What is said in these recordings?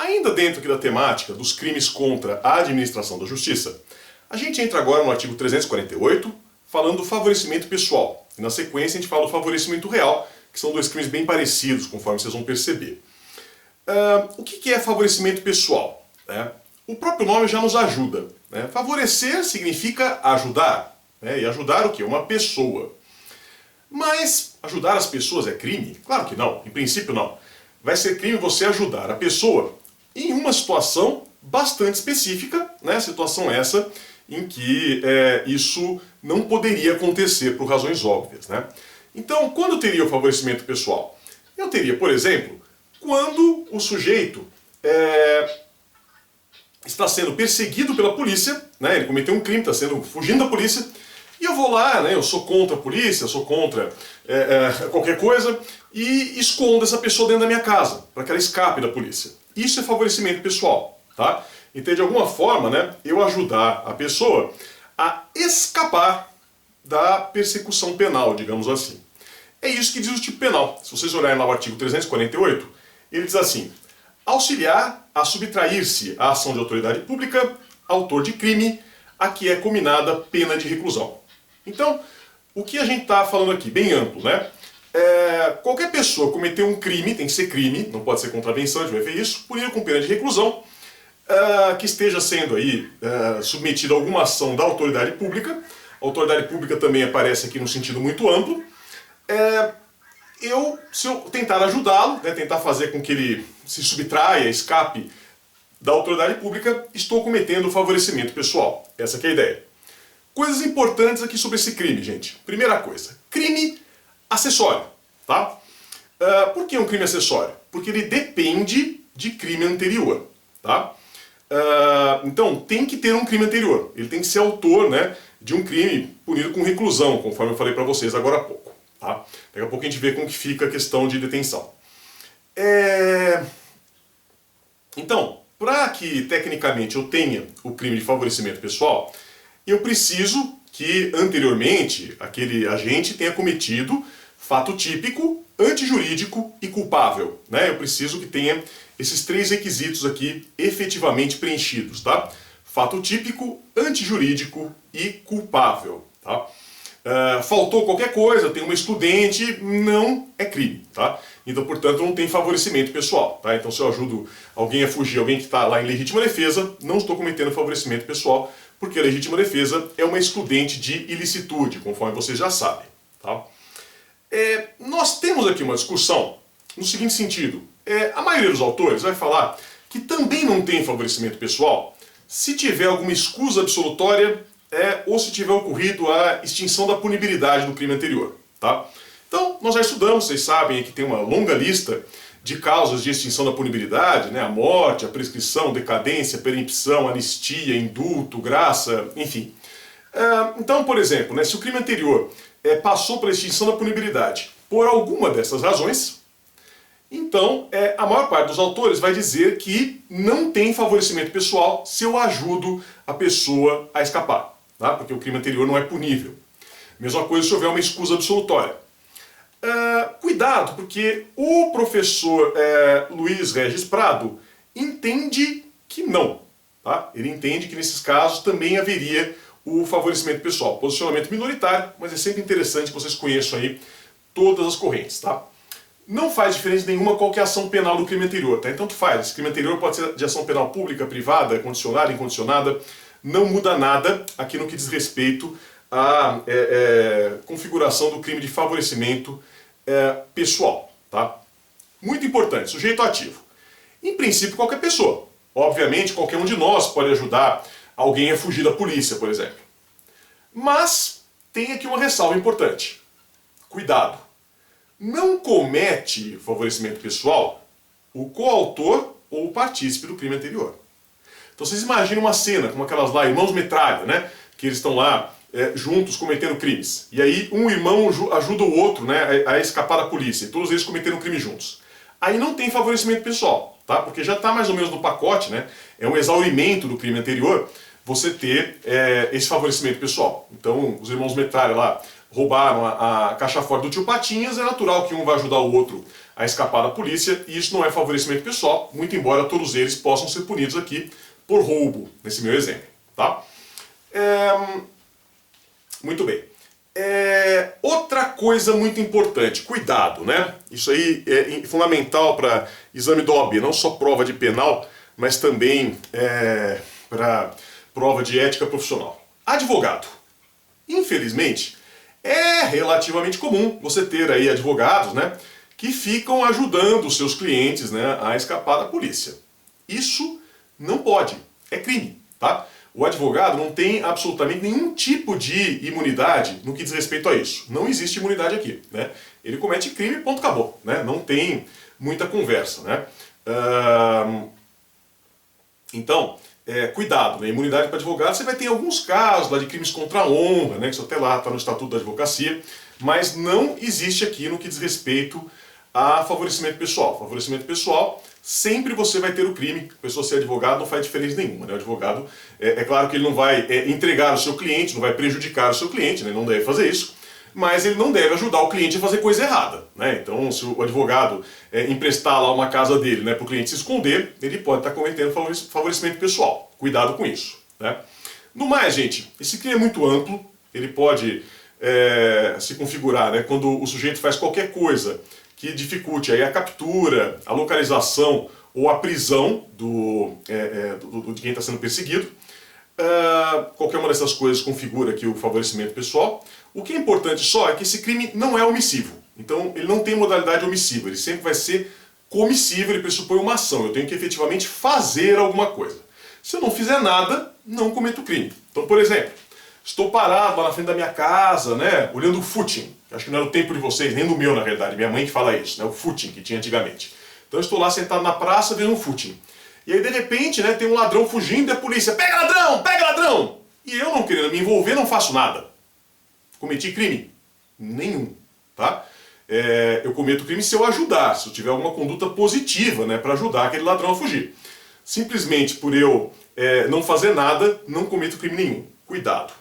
Ainda dentro aqui da temática dos crimes contra a administração da justiça, a gente entra agora no artigo 348, falando do favorecimento pessoal. E na sequência a gente fala do favorecimento real, que são dois crimes bem parecidos, conforme vocês vão perceber. O que é favorecimento pessoal? O próprio nome já nos ajuda. Favorecer significa ajudar. E ajudar o quê? Uma pessoa. Mas ajudar as pessoas é crime? Claro que não, em princípio não. Vai ser crime você ajudar a pessoa em uma situação bastante específica, situação essa em que isso não poderia acontecer por razões óbvias. Então, quando teria o favorecimento pessoal? Eu teria, por exemplo, quando o sujeito está sendo perseguido pela polícia, ele cometeu um crime, está fugindo da polícia, e eu vou lá, eu sou contra a polícia, eu sou contra qualquer coisa, e escondo essa pessoa dentro da minha casa, para que ela escape da polícia. Isso é favorecimento pessoal, tá? Então, de alguma forma, eu ajudar a pessoa a escapar da persecução penal, digamos assim. É isso que diz o tipo penal. Se vocês olharem lá o artigo 348, ele diz assim: auxiliar a subtrair-se à ação de autoridade pública, autor de crime, a que é cominada pena de reclusão. Então, o que a gente está falando aqui, bem amplo, qualquer pessoa cometer um crime, tem que ser crime, não pode ser contravenção, a gente vai ver isso, punido com pena de reclusão, que esteja sendo aí submetida a alguma ação da autoridade pública. A autoridade pública também aparece aqui no sentido muito amplo. Se eu tentar ajudá-lo, tentar fazer com que ele se subtraia, escape da autoridade pública, estou cometendo favorecimento pessoal. Essa que é a ideia. Coisas importantes aqui sobre esse crime, gente. Primeira coisa, crime acessório, tá? Por que um crime acessório? Porque ele depende de crime anterior, tá? Então, tem que ter um crime anterior. Ele tem que ser autor, de um crime punido com reclusão, conforme eu falei para vocês agora há pouco, tá? Daqui a pouco a gente vê como que fica a questão de detenção. Então, para que tecnicamente eu tenha o crime de favorecimento pessoal, eu preciso que anteriormente aquele agente tenha cometido fato típico, antijurídico e culpável. Eu preciso que tenha esses três requisitos aqui efetivamente preenchidos, tá? Fato típico, antijurídico e culpável, tá? Faltou qualquer coisa, tem uma excludente, não é crime, tá? Então, portanto, não tem favorecimento pessoal, tá? Então, se eu ajudo alguém a fugir, alguém que está lá em legítima defesa, não estou cometendo favorecimento pessoal, porque a legítima defesa é uma excludente de ilicitude, conforme vocês já sabem, tá? Nós temos aqui uma discussão no seguinte sentido: a maioria dos autores vai falar que também não tem favorecimento pessoal se tiver alguma escusa absolutória ou se tiver ocorrido a extinção da punibilidade do crime anterior, tá? Então, nós já estudamos, vocês sabem que tem uma longa lista de causas de extinção da punibilidade, a morte, a prescrição, decadência, perempção, anistia, indulto, graça, enfim. Então, por exemplo, se o crime anterior passou pela extinção da punibilidade por alguma dessas razões, então a maior parte dos autores vai dizer que não tem favorecimento pessoal se eu ajudo a pessoa a escapar, tá? Porque o crime anterior não é punível. Mesma coisa se houver uma escusa absolutória. Cuidado, porque o professor Luiz Regis Prado entende que não. Tá? Ele entende que nesses casos também haveria o favorecimento pessoal. Posicionamento minoritário, mas é sempre interessante que vocês conheçam aí todas as correntes. Tá? Não faz diferença nenhuma qual que é a ação penal do crime anterior. Tá? Então, tanto faz. Esse crime anterior pode ser de ação penal pública, privada, condicionada, incondicionada. Não muda nada aqui no que diz respeito à configuração do crime de favorecimento pessoal, tá? Muito importante, sujeito ativo. Em princípio, qualquer pessoa. Obviamente, qualquer um de nós pode ajudar alguém a fugir da polícia, por exemplo. Mas tem aqui uma ressalva importante. Cuidado. Não comete favorecimento pessoal o coautor ou o partícipe do crime anterior. Então vocês imaginam uma cena como aquelas lá, irmãos metralha, que eles estão lá juntos cometendo crimes. E aí um irmão ajuda o outro a escapar da polícia. E todos eles cometeram crime juntos. Aí não tem favorecimento pessoal, tá? Porque já está mais ou menos no pacote, é um exaurimento do crime anterior você ter esse favorecimento pessoal. Então os irmãos metralha lá roubaram a caixa forte do tio Patinhas, é natural que um vai ajudar o outro a escapar da polícia, e isso não é favorecimento pessoal, muito embora todos eles possam ser punidos aqui por roubo, nesse meu exemplo. Tá? Muito bem. Outra coisa muito importante, cuidado, né? Isso aí é fundamental para exame da OAB, não só prova de penal, mas também para prova de ética profissional. Advogado. Infelizmente, é relativamente comum você ter aí advogados, né, que ficam ajudando os seus clientes, né, a escapar da polícia. Isso não pode, é crime, tá? O advogado não tem absolutamente nenhum tipo de imunidade no que diz respeito a isso. Não existe imunidade aqui, né? Ele comete crime, ponto, acabou, né? Não tem muita conversa, né? Então, cuidado, né? Imunidade para advogado, você vai ter alguns casos lá de crimes contra a honra, né? Que isso até lá está no Estatuto da Advocacia, mas não existe aqui no que diz respeito a favorecimento pessoal. Favorecimento pessoal, sempre você vai ter o crime. A pessoa ser advogado não faz diferença nenhuma, né? O advogado, é claro que ele não vai entregar o seu cliente, não vai prejudicar o seu cliente, né? Ele não deve fazer isso, mas ele não deve ajudar o cliente a fazer coisa errada, né? Então, se o advogado emprestar lá uma casa dele, né, para o cliente se esconder, ele pode estar cometendo favorecimento pessoal. Cuidado com isso, né? No mais, gente, esse crime é muito amplo, ele pode se configurar, né, quando o sujeito faz qualquer coisa que dificulte aí a captura, a localização ou a prisão de quem está sendo perseguido. Qualquer uma dessas coisas configura aqui o favorecimento pessoal. O que é importante só é que esse crime não é omissivo. Então ele não tem modalidade omissiva, ele sempre vai ser comissivo, ele pressupõe uma ação. Eu tenho que efetivamente fazer alguma coisa. Se eu não fizer nada, não cometo crime. Então, por exemplo, estou parado lá na frente da minha casa, né, olhando o footing. Acho que não era o tempo de vocês, nem do meu, na verdade. Minha mãe que fala isso, né, o footing que tinha antigamente. Então eu estou lá sentado na praça vendo um footing. E aí, de repente, né, tem um ladrão fugindo e a polícia, pega ladrão, pega ladrão! E eu, não querendo me envolver, não faço nada. Cometi crime? Nenhum, tá? Eu cometo crime se eu ajudar, se eu tiver alguma conduta positiva, né, para ajudar aquele ladrão a fugir. Simplesmente por eu não fazer nada, não cometo crime nenhum. Cuidado.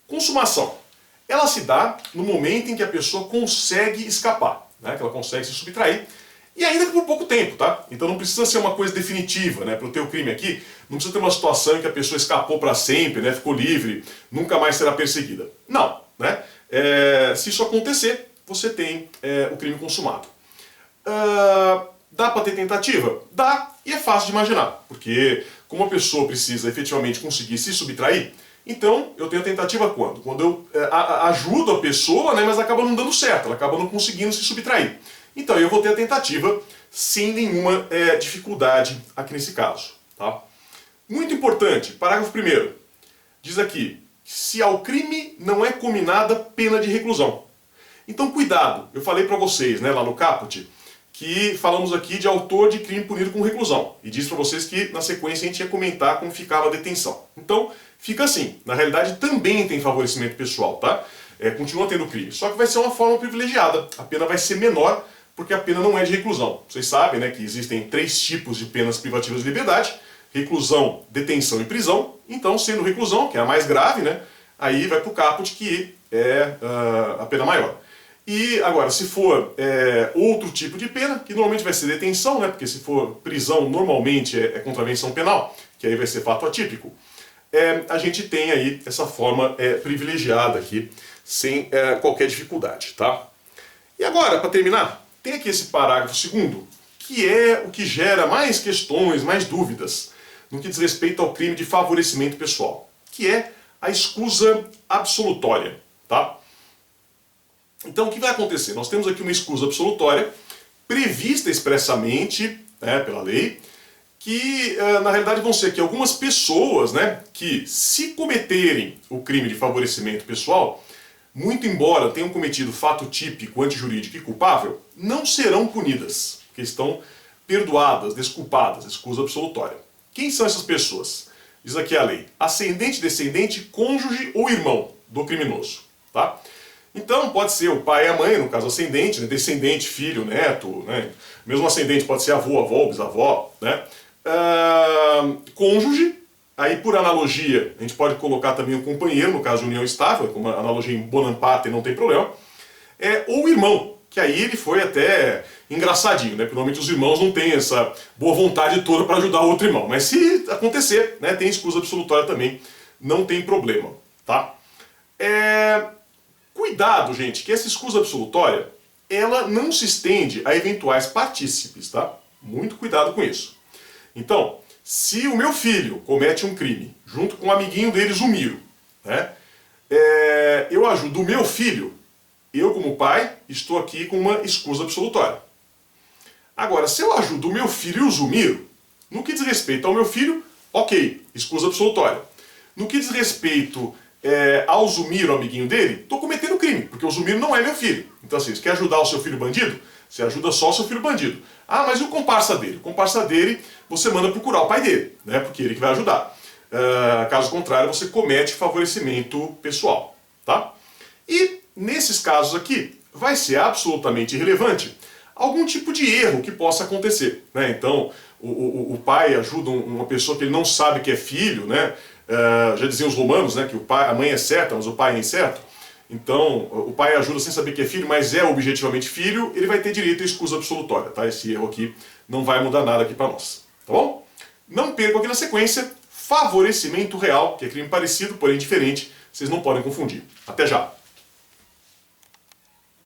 Consumação. Ela se dá no momento em que a pessoa consegue escapar, né? Que ela consegue se subtrair, e ainda por pouco tempo, tá? Então não precisa ser uma coisa definitiva, né? Para o teu crime aqui, não precisa ter uma situação em que a pessoa escapou para sempre, né? Ficou livre, nunca mais será perseguida. Não, né? Se isso acontecer, você tem o crime consumado. Dá para ter tentativa? Dá, e é fácil de imaginar, porque como a pessoa precisa efetivamente conseguir se subtrair, então eu tenho a tentativa quando? Quando eu ajudo a pessoa, né, mas acaba não dando certo, ela acaba não conseguindo se subtrair. Então eu vou ter a tentativa sem nenhuma dificuldade aqui nesse caso. Tá? Muito importante, parágrafo 1º, diz aqui, se ao crime não é cominada pena de reclusão. Então cuidado, eu falei para vocês, né, lá no caput, que falamos aqui de autor de crime punido com reclusão. E disse para vocês que na sequência a gente ia comentar como ficava a detenção. Então, fica assim. Na realidade também tem favorecimento pessoal, tá? Continua tendo crime. Só que vai ser uma forma privilegiada. A pena vai ser menor, porque a pena não é de reclusão. Vocês sabem, né, que existem 3 tipos de penas privativas de liberdade. Reclusão, detenção e prisão. Então, sendo reclusão, que é a mais grave, né, aí vai para o caput, que é a pena maior. E agora, se for outro tipo de pena, que normalmente vai ser detenção, né, porque se for prisão, normalmente é contravenção penal, que aí vai ser fato atípico, a gente tem aí essa forma privilegiada aqui, sem qualquer dificuldade, tá? E agora, para terminar, tem aqui esse parágrafo 2º, que é o que gera mais questões, mais dúvidas, no que diz respeito ao crime de favorecimento pessoal, que é a escusa absolutória, tá? Então, o que vai acontecer? Nós temos aqui uma escusa absolutória, prevista expressamente, né, pela lei, que na realidade vão ser aqui algumas pessoas, né, que se cometerem o crime de favorecimento pessoal, muito embora tenham cometido fato típico, antijurídico e culpável, não serão punidas, porque estão perdoadas, desculpadas, escusa absolutória. Quem são essas pessoas? Diz aqui a lei: ascendente, descendente, cônjuge ou irmão do criminoso, tá? Então pode ser o pai e a mãe, no caso ascendente, né? Descendente, filho, neto, né? Mesmo ascendente pode ser avô, avó, bisavó, né? Cônjuge, aí por analogia a gente pode colocar também o companheiro, no caso de união estável, como analogia em bonum pater não tem problema, ou irmão, que aí ele foi até engraçadinho, né? Porque normalmente os irmãos não têm essa boa vontade toda para ajudar o outro irmão. Mas se acontecer, né, tem escusa absolutória também, não tem problema, tá? Cuidado, gente, que essa escusa absolutória, ela não se estende a eventuais partícipes, tá? Muito cuidado com isso. Então, se o meu filho comete um crime, junto com um amiguinho dele, Zumiro, né? Eu ajudo o meu filho, eu como pai, estou aqui com uma escusa absolutória. Agora, se eu ajudo o meu filho e o Zumiro, no que diz respeito ao meu filho, ok, escusa absolutória. No que diz respeito ao Zumiro, amiguinho dele, estou cometendo crime, porque o Zumiro não é meu filho. Então assim, você quer ajudar o seu filho bandido? Você ajuda só o seu filho bandido. Ah, mas e o comparsa dele? O comparsa dele, você manda procurar o pai dele, né? Porque ele que vai ajudar. Caso contrário, você comete favorecimento pessoal, tá? E nesses casos aqui, vai ser absolutamente irrelevante algum tipo de erro que possa acontecer, né? Então, o pai ajuda uma pessoa que ele não sabe que é filho, né? Já diziam os romanos, né, que a mãe é certa, mas o pai é incerto. Então, o pai ajuda sem saber que é filho, mas é objetivamente filho, ele vai ter direito à escusa absolutória, tá? Esse erro aqui não vai mudar nada aqui para nós, tá bom? Não percam aqui na sequência, favorecimento real, que é crime parecido, porém diferente, vocês não podem confundir. Até já!